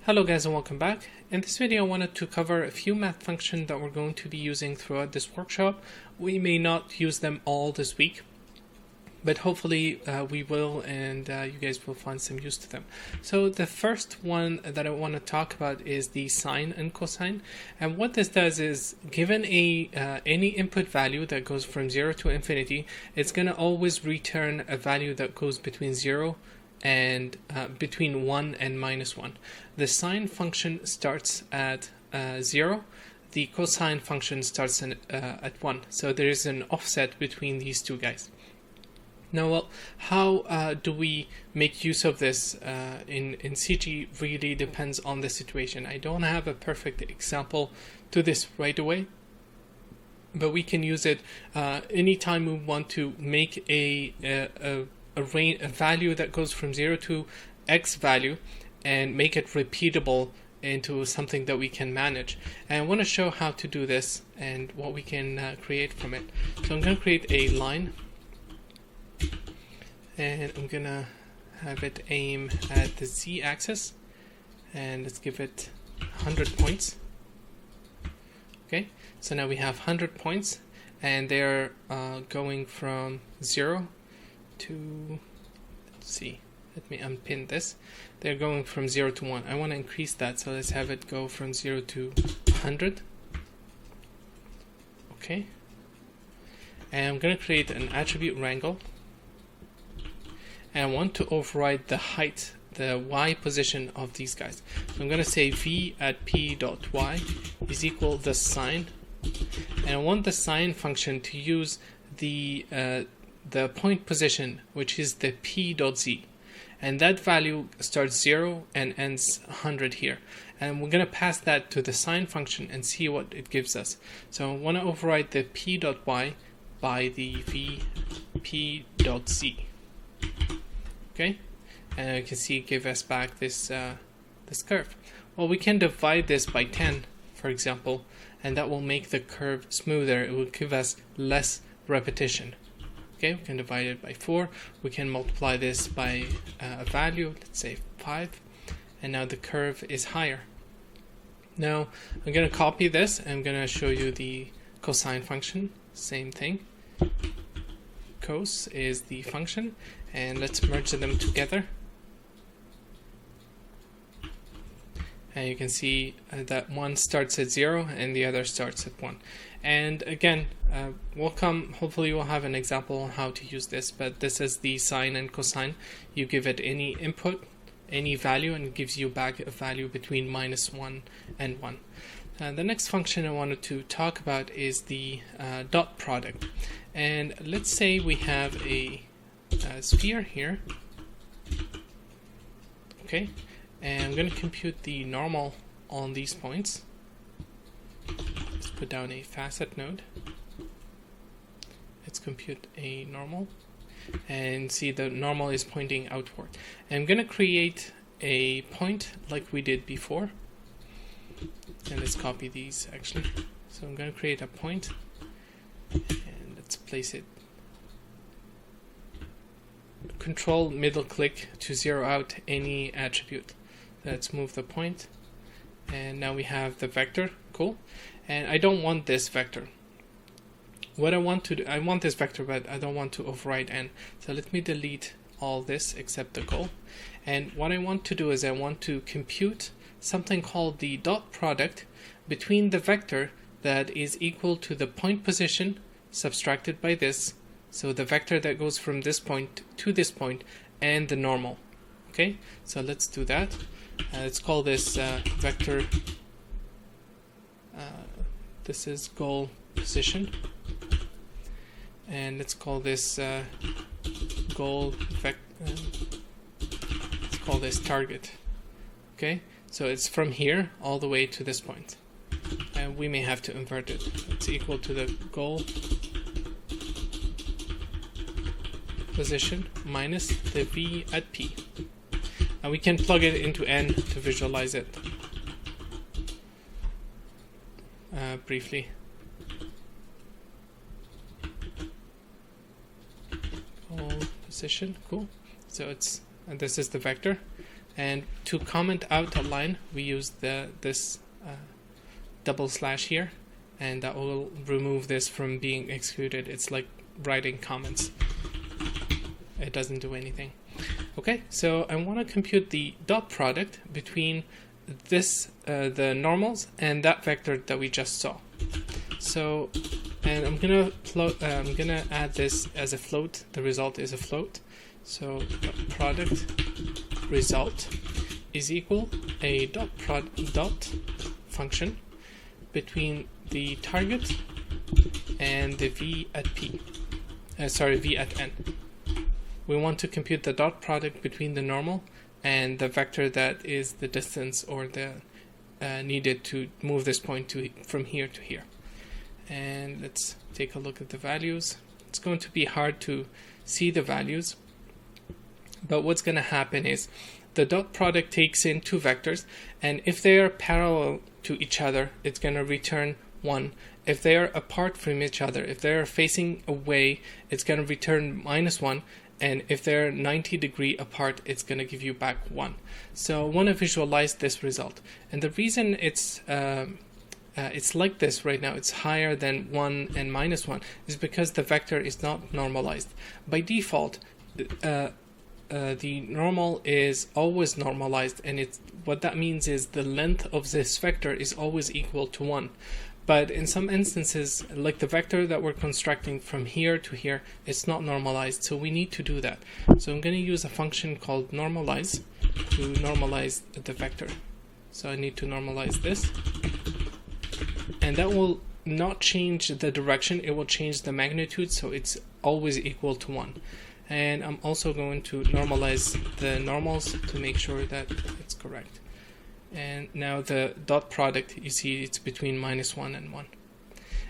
Hello guys and welcome back. In this video I wanted to cover a few math functions that we're going to be using throughout this workshop. We may not use them all this week, but hopefully we will, and you guys will find some use to them. So the first one that I want to talk about is the sine and cosine. And what this does is, given any input value that goes from 0 to infinity, it's going to always return a value that goes between 0 and between 1 and minus 1. The sine function starts at 0. The cosine function starts at 1. So there is an offset between these two guys. Now, well, how do we make use of this in CG really depends on the situation. I don't have a perfect example to this right away, but we can use it anytime we want to make a value that goes from 0 to x value and make it repeatable into something that we can manage. And I want to show how to do this and what we can create from it. So I'm going to create a line, and I'm going to have it aim at the z-axis, and let's give it 100 points. Okay, so now we have 100 points, and they're going from 0 to, let's see, let me unpin this. They're going from 0 to 1. I want to increase that, so let's have it go from 0 to 100. Okay, and I'm going to create an attribute wrangle, and I want to override the height, the y position of these guys. So I'm going to say v at p dot y is equal the sine, and I want the sine function to use the point position, which is the p dot z, and that value starts 0 and ends 100 here, and we're going to pass that to the sine function and see what it gives us. So I want to override the p dot y by the v p dot z. Okay, and you can see it gave us back this this curve. Well, we can divide this by 10, for example, and that will make the curve smoother. It will give us less repetition. Okay, we can divide it by 4. We can multiply this by a value, let's say 5, and now the curve is higher. Now I'm going to copy this, and I'm going to show you the cosine function. Same thing. Cos is the function, and let's merge them together. And you can see that one starts at 0 and the other starts at 1. And again, hopefully we'll have an example on how to use this, but this is the sine and cosine. You give it any input, any value, and it gives you back a value between minus 1 and 1. The next function I wanted to talk about is the dot product. And let's say we have a sphere here. Okay, and I'm going to compute the normal on these points. Let's put down a facet node. Let's compute a normal, and see the normal is pointing outward. And I'm going to create a point like we did before. And let's copy these actually. So I'm going to create a point, and let's place it. Control middle click to zero out any attribute. Let's move the point, and now we have the vector. Cool. And I don't want this vector. What I want to do, I want this vector, but I don't want to override n. So let me delete all this except the goal. And what I want to do is I want to compute something called the dot product between the vector that is equal to the point position subtracted by this, so the vector that goes from this point to this point, and the normal. Okay, so let's do that. Let's call this vector, this is goal position, and let's call this goal vector, let's call this target. Okay, so it's from here all the way to this point, and we may have to invert it. It's equal to the goal position minus the v at p, and we can plug it into n to visualize it briefly. Goal position, cool. So it's, and this is the vector, And to comment out a line, we use this double slash here, and that will remove this from being executed. It's like writing comments. It doesn't do anything. Okay, so I want to compute the dot product between this the normals and that vector that we just saw. So, and I'm gonna add this as a float. The result is a float. So dot product result is equal a dot function between the target and the v at p. V at n. We want to compute the dot product between the normal and the vector that is the distance or the needed to move this point from here to here. And let's take a look at the values. It's going to be hard to see the values, but what's going to happen is the dot product takes in two vectors, and if they are parallel to each other, it's going to return 1. If they are apart from each other, if they are facing away, it's going to return -1. And if they're 90° apart, it's going to give you back 1. So I want to visualize this result. And the reason it's like this right now, it's higher than 1 and -1, is because the vector is not normalized. By default, the normal is always normalized, and what that means is the length of this vector is always equal to 1. But in some instances, like the vector that we're constructing from here to here, it's not normalized, so we need to do that. So I'm going to use a function called normalize to normalize the vector. So I need to normalize this, and that will not change the direction, it will change the magnitude, so it's always equal to 1. And I'm also going to normalize the normals to make sure that it's correct. And now the dot product, you see it's between -1 and 1.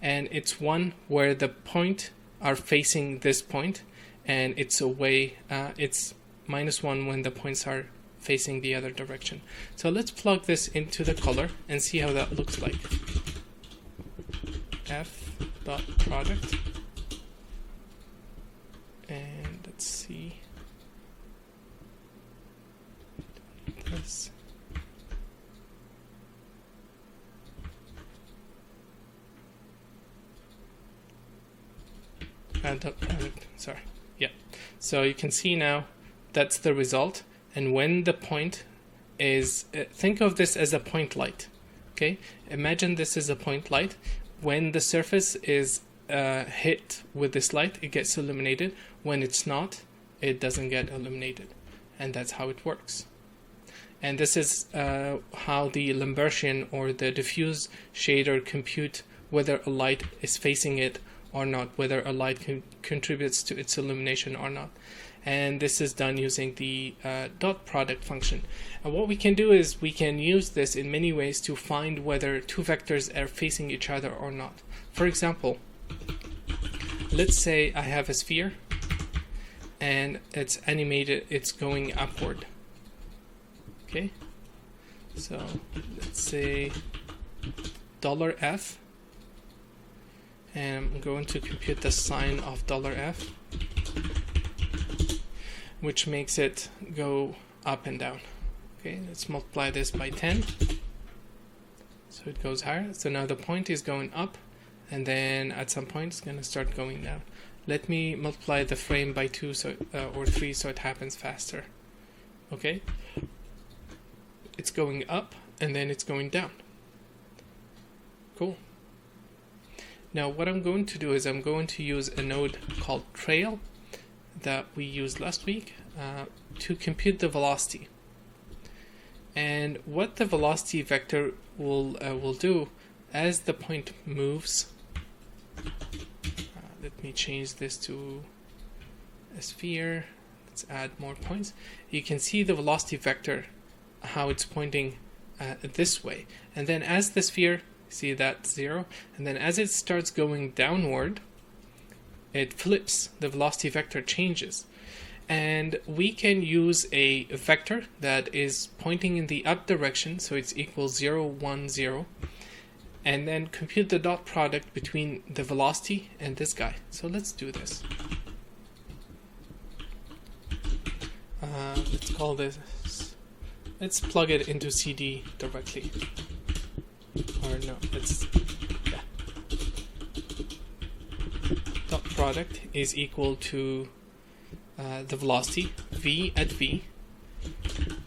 And it's 1 where the point are facing this point, and it's away, it's -1 when the points are facing the other direction. So let's plug this into the color and see how that looks like. F dot product. And let's see. This. Dot product, sorry. Yeah. So you can see now that's the result. And when the point is, think of this as a point light. Okay. Imagine this is a point light. When the surface is hit with this light, it gets illuminated. When it's not, it doesn't get illuminated. And that's how it works. And this is how the Lambertian or the diffuse shader compute whether a light is facing it or not, whether a light contributes to its illumination or not. And this is done using the dot product function. And what we can do is we can use this in many ways to find whether two vectors are facing each other or not. For example, let's say I have a sphere and it's animated, it's going upward. Okay, so let's say $F, and I'm going to compute the sine of $F, which makes it go up and down. Okay, let's multiply this by 10, so it goes higher. So now the point is going up, and then at some point it's going to start going down. Let me multiply the frame by 2 or 3 so it happens faster. Okay, it's going up and then it's going down. Cool. Now what I'm going to do is I'm going to use a node called trail that we used last week to compute the velocity. And what the velocity vector will do as the point moves. Let me change this to a sphere. Let's add more points. You can see the velocity vector, how it's pointing this way. And then as the sphere, see that 0, and then as it starts going downward, it flips, the velocity vector changes. And we can use a vector that is pointing in the up direction, so it's equal 0, 1, 0, and then compute the dot product between the velocity and this guy. So let's do this. Let's call this let's plug it into CD directly. Or no, let's, yeah. Dot product is equal to the velocity, v at v,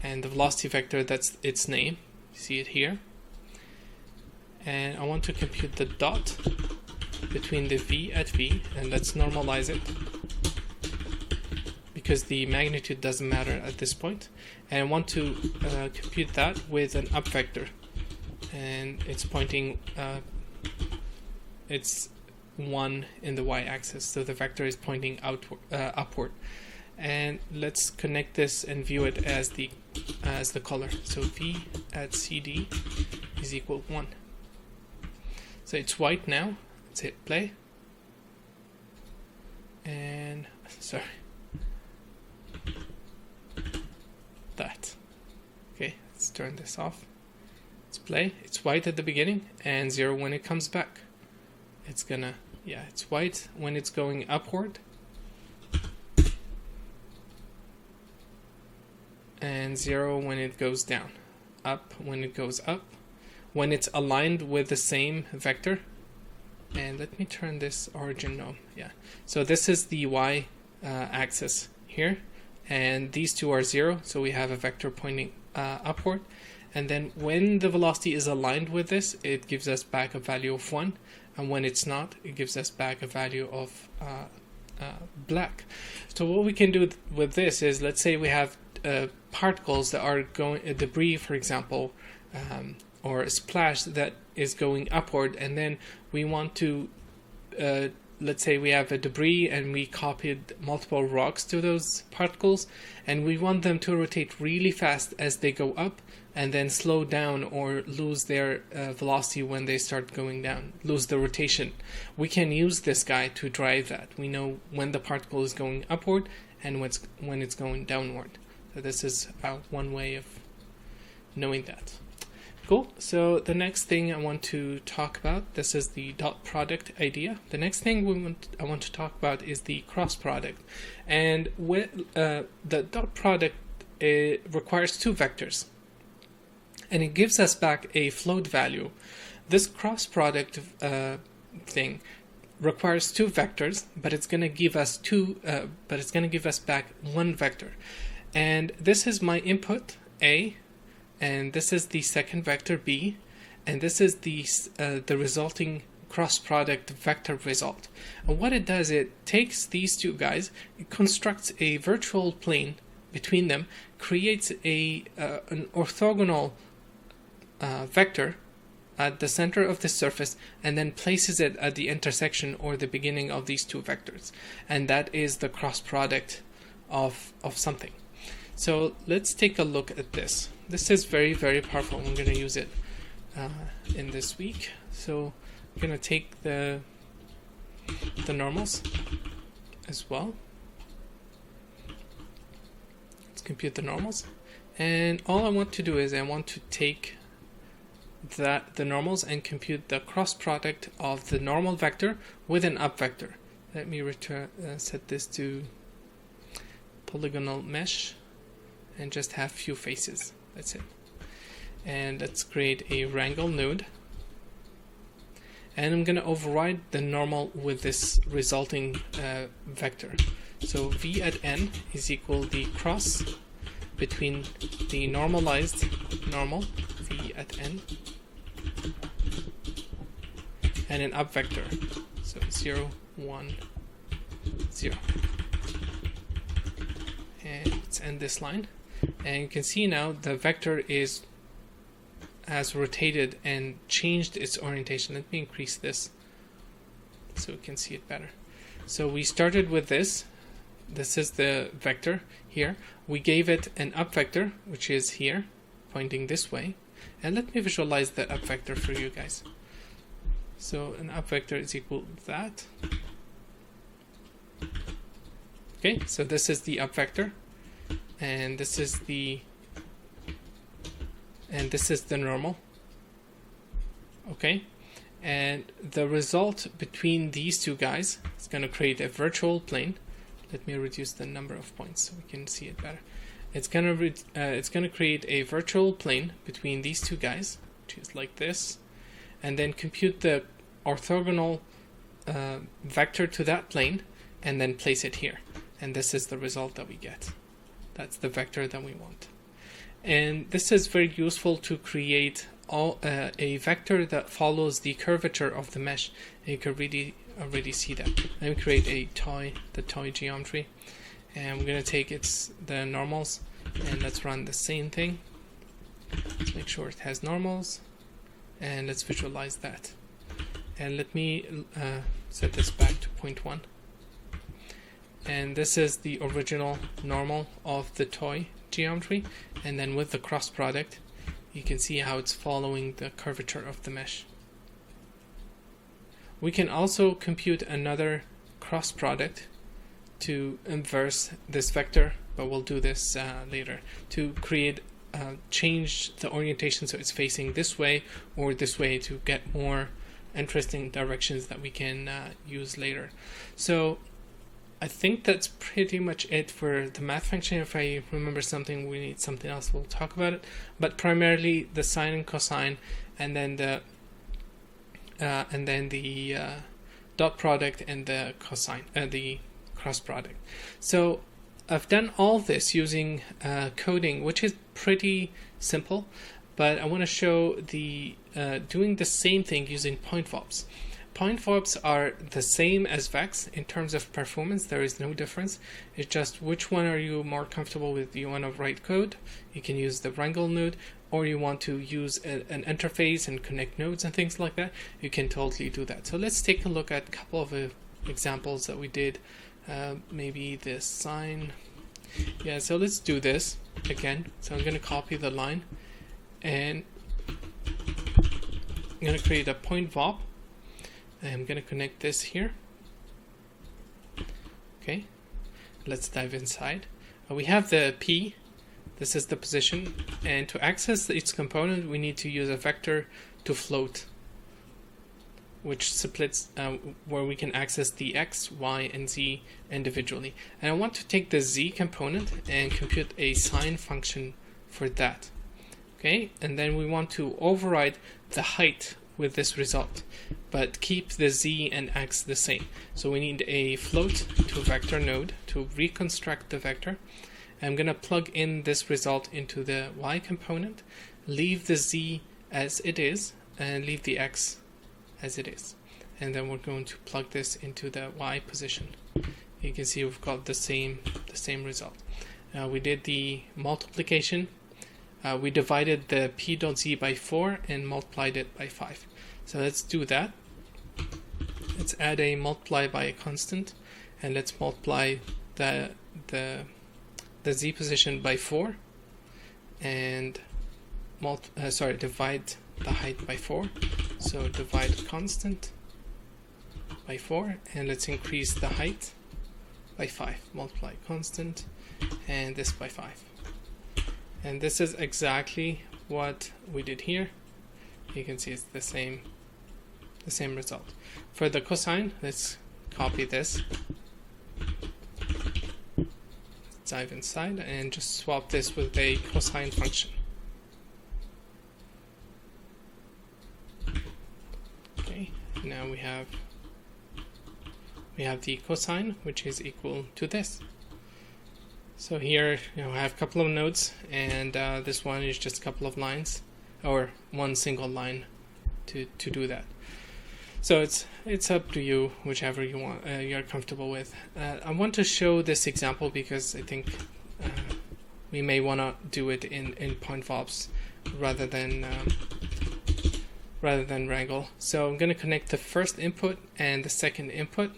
and the velocity vector, that's its name. See it here. And I want to compute the dot between the v at v, and let's normalize it because the magnitude doesn't matter at this point. And I want to compute that with an up vector, and it's pointing, it's 1 in the y-axis, so the vector is pointing upward. And let's connect this and view it as the color. So v at CD is equal 1. So it's white now. Let's hit play. And sorry, that. Okay, let's turn this off. Let's play. It's white at the beginning and 0 when it comes back. It's gonna, yeah, it's white when it's going upward and 0 when it goes down, up when it goes up, when it's aligned with the same vector. And let me turn this origin node. Yeah, so this is the y axis here, and these two are 0, so we have a vector pointing upward. And then when the velocity is aligned with this, it gives us back a value of 1, and when it's not, it gives us back a value of black. So what we can do with this is, let's say we have particles that are going, debris for example, or a splash that is going upward, and then we want to, let's say we have a debris and we copied multiple rocks to those particles, and we want them to rotate really fast as they go up, and then slow down or lose their velocity when they start going down, lose the rotation. We can use this guy to drive that. We know when the particle is going upward and when it's going downward. So this is one way of knowing that. Cool. So the next thing I want to talk about, this is the dot product idea. The next thing I want to talk about is the cross product. And the dot product requires two vectors, and it gives us back a float value. This cross product thing requires two vectors, but it's going to give us back one vector. And this is my input A, and this is the second vector B, and this is the resulting cross product vector result. And what it does, it takes these two guys, it constructs a virtual plane between them, creates an orthogonal vector at the center of the surface, and then places it at the intersection or the beginning of these two vectors, and that is the cross product of something. So let's take a look at this. This is very, very powerful. I'm going to use it in this week. So I'm going to take the normals as well. Let's compute the normals, and all I want to do is I want to take the normals and compute the cross product of the normal vector with an up vector. Let me set this to polygonal mesh and just have few faces. That's it. And let's create a wrangle node, and I'm going to override the normal with this resulting vector. So v at n is equal the cross between the normalized normal v at n and an up vector, so 0, 1, 0. And let's end this line, and you can see now the vector has rotated and changed its orientation. Let me increase this so we can see it better. So we started with this. This is the vector here. We gave it an up vector, which is here, pointing this way. And let me visualize the up vector for you guys. So an up vector is equal to that. Okay, so this is the up vector, and this is the normal. Okay, and the result between these two guys is going to create a virtual plane. Let me reduce the number of points so we can see it better. it's gonna create a virtual plane between these two guys, which is like this, and then compute the orthogonal vector to that plane, and then place it here. And this is the result that we get. That's the vector that we want. And this is very useful to create a vector that follows the curvature of the mesh. And you can already see that. Let me create the toy geometry, and we're going to take the normals, and let's run the same thing. Let's make sure it has normals, and let's visualize that. And let me set this back to 0.1. And this is the original normal of the toy geometry, and then with the cross product you can see how it's following the curvature of the mesh. We can also compute another cross product to inverse this vector, but we'll do this later, to create change the orientation so it's facing this way or this way to get more interesting directions that we can use later. So I think that's pretty much it for the math function. If I remember something, we need something else, we'll talk about it. But primarily the sine and cosine, and then the dot product and the cosine, the cross product. So I've done all this using coding, which is pretty simple, but I want to show doing the same thing using point VOPs. Point VOPs are the same as VEX in terms of performance. There is no difference. It's just which one are you more comfortable with. You want to write code, you can use the Wrangle node, or you want to use an interface and connect nodes and things like that, you can totally do that. So let's take a look at a couple of examples that we did. Maybe this sine. Yeah, so let's do this again. So I'm going to copy the line, and I'm going to create a point VOP. I'm going to connect this here. Okay, let's dive inside. We have the P, this is the position, and to access its component we need to use a vector to float, which splits where we can access the X, Y, and Z individually. And I want to take the Z component and compute a sine function for that. Okay, and then we want to override the height with this result, but keep the Z and X the same. So we need a float to vector node to reconstruct the vector. I'm going to plug in this result into the Y component, leave the Z as it is, and leave the X as it is. And then we're going to plug this into the Y position. You can see we've got the same result. We did the multiplication. We divided the p.z by 4 and multiplied it by 5. So let's do that. Let's add a multiply by a constant, and let's multiply the z position by 4, and divide the height by 4. So divide constant by 4, and let's increase the height by 5. Multiply constant, and this by 5. And this is exactly what we did here. You can see it's the same result. For the cosine, let's copy this. Let's dive inside and just swap this with a cosine function. Okay, now we have the cosine, which is equal to this. So here, I have a couple of nodes, and this one is just a couple of lines, or one single line to do that. So it's up to you, whichever you want, you're comfortable with. I want to show this example because I think we may want to do it in point VOPs rather than Wrangle. So I'm going to connect the first input and the second input,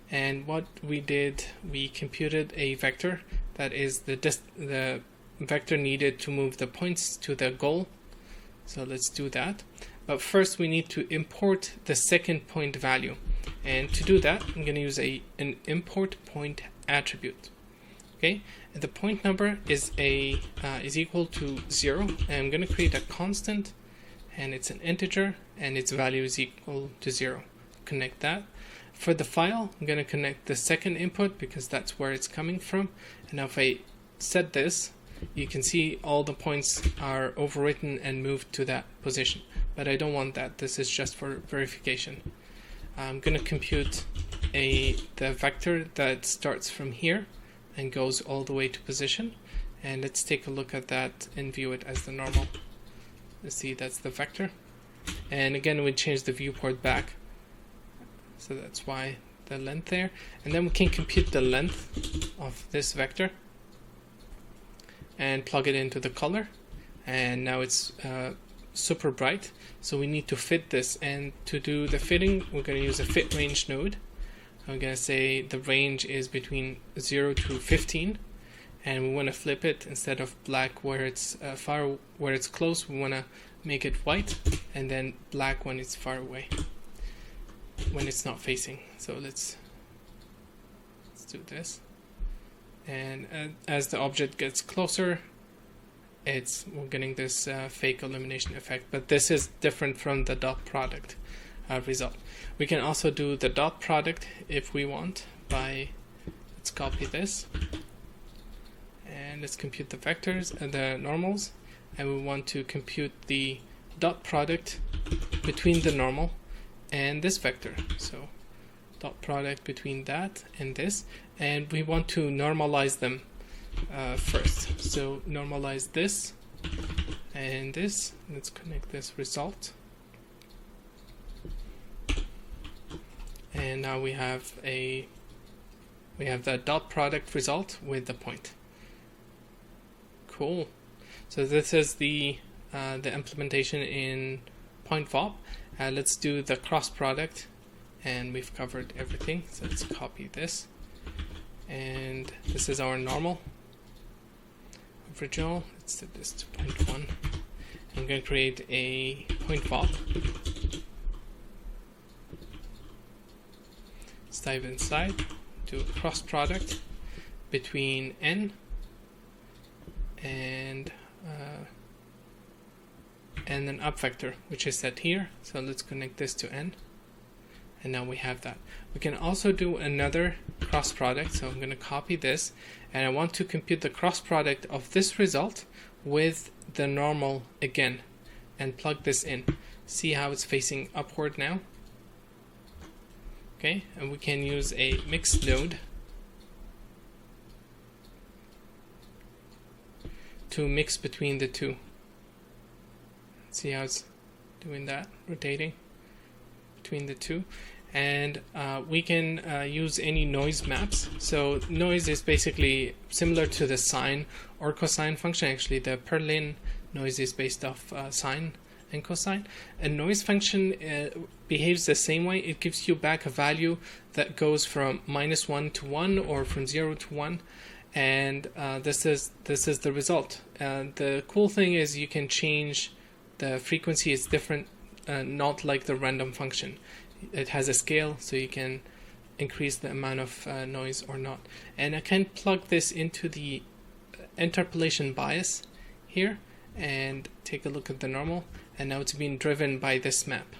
and what we did, we computed a vector that is the vector needed to move the points to the goal. So let's do that. But first we need to import the second point value. And to do that, I'm going to use an import point attribute. Okay, and the point number is equal to 0, and I'm going to create a constant, and it's an integer, and its value is equal to 0. Connect that. For the file, I'm going to connect the second input because that's where it's coming from. And now if I set this, you can see all the points are overwritten and moved to that position, but I don't want that. This is just for verification. I'm going to compute the vector that starts from here and goes all the way to position, and let's take a look at that and view it as the normal. Let's see, that's the vector, and again we change the viewport back, so that's why the length there, and then we can compute the length of this vector and plug it into the color, and now it's super bright. So we need to fit this, and to do the fitting we're going to use a fit range node. I'm going to say the range is between 0 to 15, and we want to flip it. Instead of black where it's where it's close, we want to make it white, and then black when it's far away, when it's not facing. So let's do this, and as the object gets closer, we're getting this fake illumination effect, but this is different from the dot product result. We can also do the dot product if we want by, let's copy this and let's compute the vectors and the normals, and we want to compute the dot product between the normal and this vector. So dot product between that and this, and we want to normalize them first. So normalize this and this. Let's connect this result, and now we have the dot product result with the point. Cool. So this is the implementation in point VOP. Let's do the cross product, and we've covered everything. So let's copy this, and this is our normal original. Let's set this to 0.1. I'm going to create a point VOP. Let's dive inside, do a cross product between n and an up vector, which is set here. So let's connect this to n, and now we have that. We can also do another cross product. So I'm going to copy this, and I want to compute the cross product of this result with the normal again and plug this in. See how it's facing upward now? Okay, and we can use a mixed node to mix between the two. See how it's doing that, rotating between the two. And we can use any noise maps. So noise is basically similar to the sine or cosine function. Actually, the Perlin noise is based off sine and cosine. A noise function behaves the same way. It gives you back a value that goes from -1 to 1 or from 0 to 1, and this is the result. The cool thing is you can change the frequency. Is different, not like the random function. It has a scale, so you can increase the amount of noise or not. And I can plug this into the interpolation bias here and take a look at the normal, and now it's being driven by this map.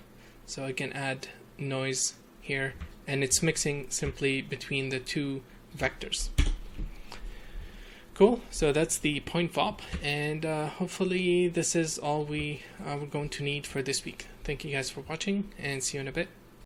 So I can add noise here, and it's mixing simply between the two vectors. Cool, so that's the point VOP, and hopefully this is all we're going to need for this week. Thank you guys for watching, and see you in a bit.